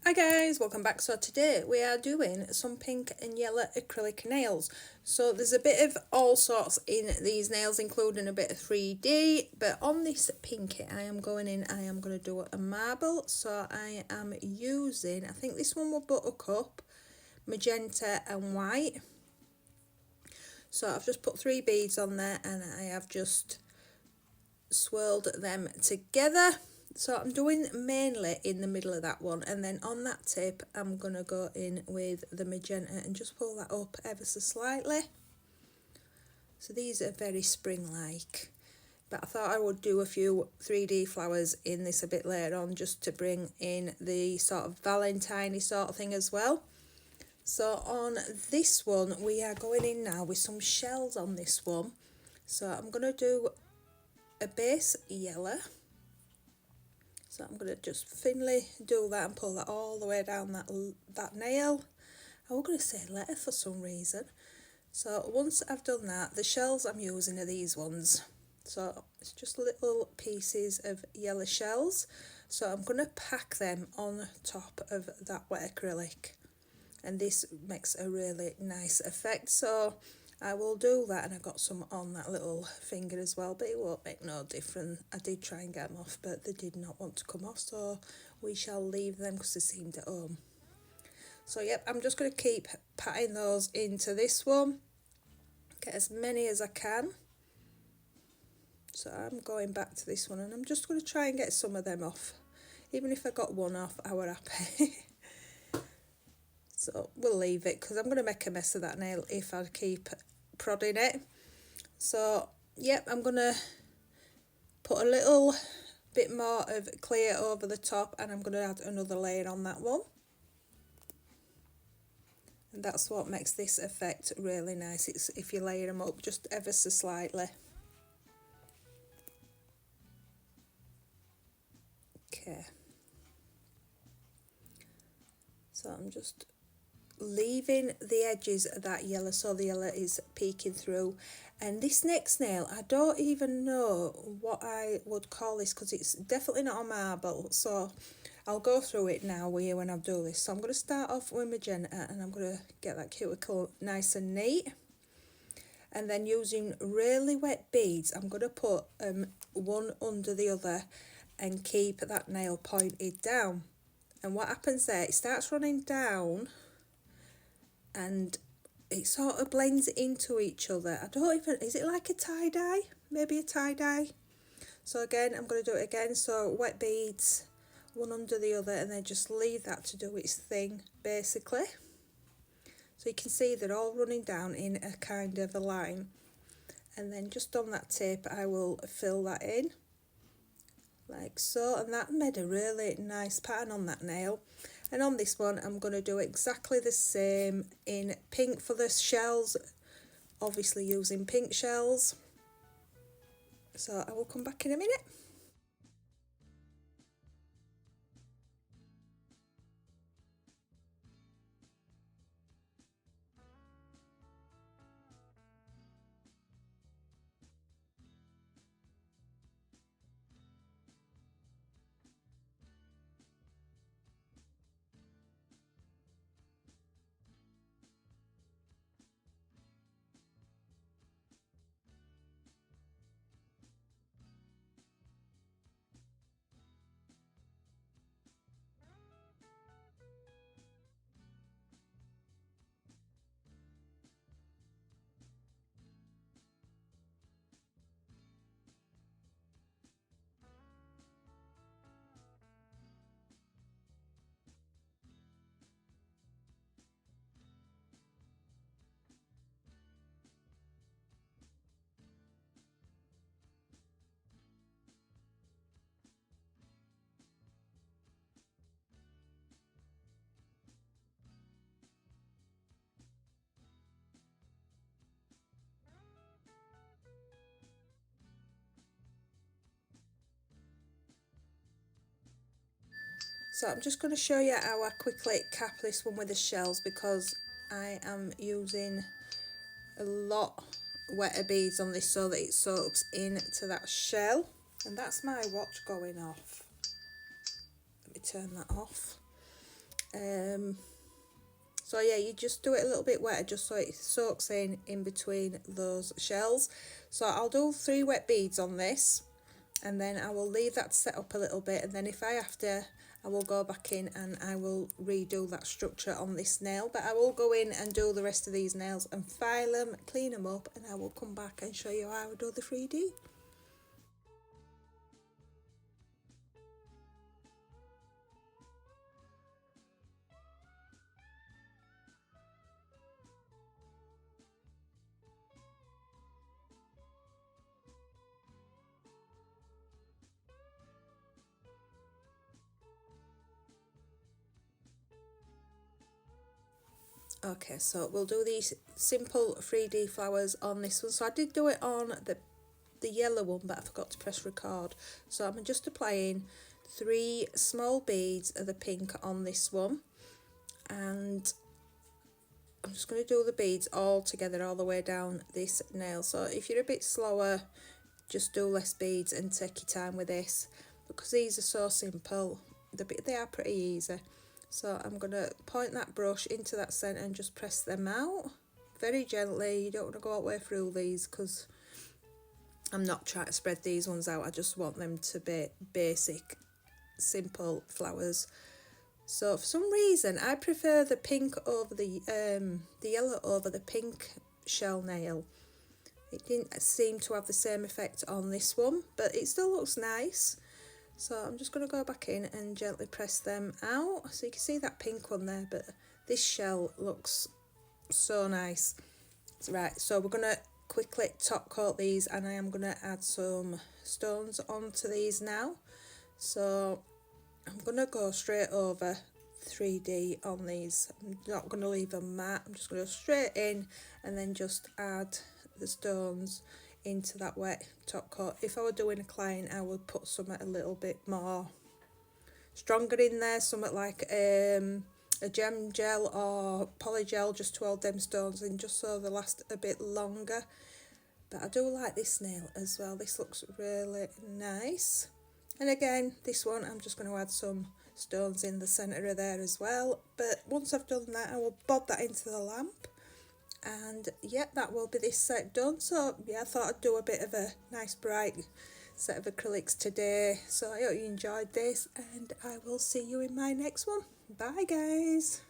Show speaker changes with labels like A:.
A: Hi guys, welcome back. So today we are doing some pink and yellow acrylic nails. So there's a bit of all sorts in these nails, including a bit of 3D, but on this pinky I am going to do a marble. So I am using, I think this one will buttercup, magenta and white. So I've just put 3 beads on there and I have just swirled them together. So I'm doing mainly in the middle of that one, and then on that tip I'm going to go in with the magenta and just pull that up ever so slightly. So these are very spring-like, but I thought I would do a few 3D flowers in this a bit later on, just to bring in the sort of Valentine-y sort of thing as well. So on this one we are going in now with some shells on this one. So I'm going to do a base yellow. So I'm going to just thinly do that and pull that all the way down that nail. I was going to say letter for some reason. So once I've done that, the shells I'm using are these ones. So it's just little pieces of yellow shells. So I'm going to pack them on top of that wet acrylic. And this makes a really nice effect. So I will do that, and I got some on that little finger as well, but it won't make no difference. I did try and get them off, but they did not want to come off, so we shall leave them because they seemed at home. So yep, I'm just going to keep patting those into this one, get as many as I can. So I'm going back to this one, and I'm just going to try and get some of them off. Even if I got one off, I were happy. So we'll leave it because I'm going to make a mess of that nail if I keep prodding it. So yep, I'm going to put a little bit more of clear over the top, and I'm going to add another layer on that one. And that's what makes this effect really nice. It's if you layer them up just ever so slightly. Okay. So I'm just leaving the edges of that yellow so the yellow is peeking through. And this next nail, I don't even know what I would call this because it's definitely not a marble, so I'll go through it now with you when I do this. So I'm going to start off with magenta, and I'm going to get that cuticle nice and neat, and then using really wet beads I'm going to put one under the other and keep that nail pointed down. And what happens there, it starts running down and it sort of blends into each other. I don't even, is it like a tie-dye? Maybe a tie-dye. So again, I'm going to do it again. So wet beads, one under the other, and then just leave that to do its thing, basically. So you can see they're all running down in a kind of a line. And then just on that tip, I will fill that in, like so. And that made a really nice pattern on that nail. And on this one, I'm going to do exactly the same in pink for the shells, obviously using pink shells. So I will come back in a minute. So I'm just going to show you how I quickly cap this one with the shells, because I am using a lot wetter beads on this so that it soaks into that shell. And that's my watch going off. Let me turn that off. So yeah, you just do it a little bit wetter just so it soaks in between those shells. So I'll do 3 wet beads on this, and then I will leave that to set up a little bit, and then if I have to, I will go back in and I will redo that structure on this nail. But I will go in and do the rest of these nails and file them, clean them up, and I will come back and show you how I do the 3D. Okay, so we'll do these simple 3D flowers on this one. So I did do it on the yellow one, but I forgot to press record. So I'm just applying 3 small beads of the pink on this one, and I'm just going to do the beads all together all the way down this nail. So if you're a bit slower, just do less beads and take your time with this, because these are so simple. They are pretty easy. So I'm going to point that brush into that centre and just press them out very gently. You don't want to go all the way through these, because I'm not trying to spread these ones out. I just want them to be basic, simple flowers. So for some reason I prefer the pink over the yellow over the pink shell nail. It didn't seem to have the same effect on this one, but it still looks nice. So I'm just going to go back in and gently press them out. So you can see that pink one there, but this shell looks so nice. Right, so we're going to quickly top coat these, and I am going to add some stones onto these now. So I'm going to go straight over 3D on these. I'm not going to leave them matte. I'm just going to go straight in and then just add the stones into that wet top coat. If I were doing a client, I would put something a little bit more stronger in there, something like a gem gel or poly gel, just to hold them stones in, just so they last a bit longer. But I do like this nail as well. This looks really nice. And again, this one I'm just going to add some stones in the centre of there as well. But once I've done that, I will bob that into the lamp. And yeah, that will be this set done. So yeah, I thought I'd do a bit of a nice bright set of acrylics today. So I hope you enjoyed this, and I will see you in my next one. Bye guys.